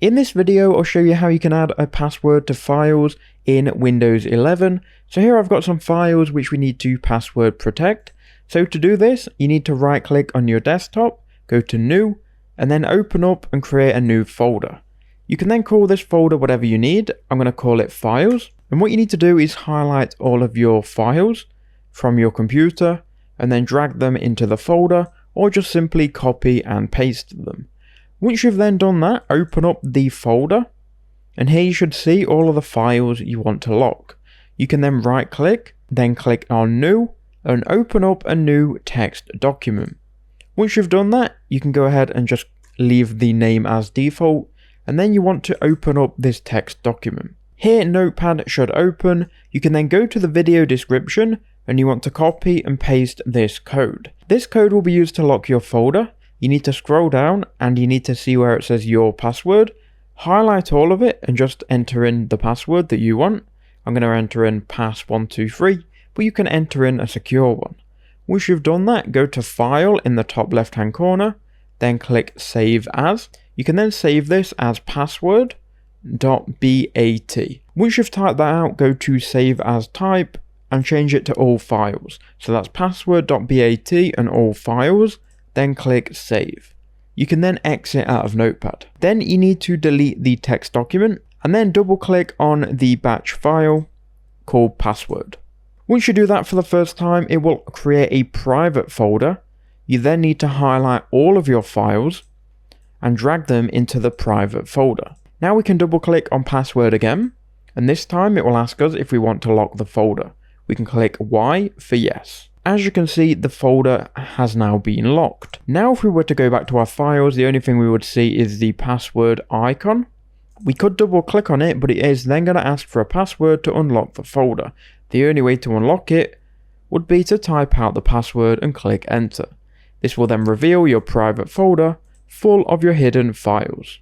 In this video, I'll show you how you can add a password to files in Windows 11. So here I've got some files which we need to password protect. So to do this, you need to right click on your desktop, go to New, and then open up and create a new folder. You can then call this folder whatever you need. I'm going to call it Files. And what you need to do is highlight all of your files from your computer and then drag them into the folder, or just simply copy and paste them. Once you've then done that, open up the folder, and here you should see all of the files you want to lock. You can then right click, then click on New, and open up a new text document. Once you've done that, you can go ahead and just leave the name as default, and then you want to open up this text document. Here Notepad should open. You can then go to the video description and you want to copy and paste this code. This code will be used to lock your folder. You need to scroll down and you need to see where it says your password. Highlight all of it and just enter in the password that you want. I'm going to enter in pass123, but you can enter in a secure one. Once you've done that, go to File in the top left hand corner, then click Save As. You can then save this as password.bat. Once you've typed that out, go to Save As Type and change it to all files. So that's password.bat and all files, then click Save. You can then exit out of Notepad. Then you need to delete the text document and then double click on the batch file called password. Once you do that for the first time, it will create a private folder. You then need to highlight all of your files and drag them into the private folder. Now we can double click on password again, and this time it will ask us if we want to lock the folder. We can click Y for yes. As you can see, the folder has now been locked. Now if we were to go back to our files, the only thing we would see is the password icon. We could double click on it, but it is then going to ask for a password to unlock the folder. The only way to unlock it would be to type out the password and click enter. This will then reveal your private folder full of your hidden files.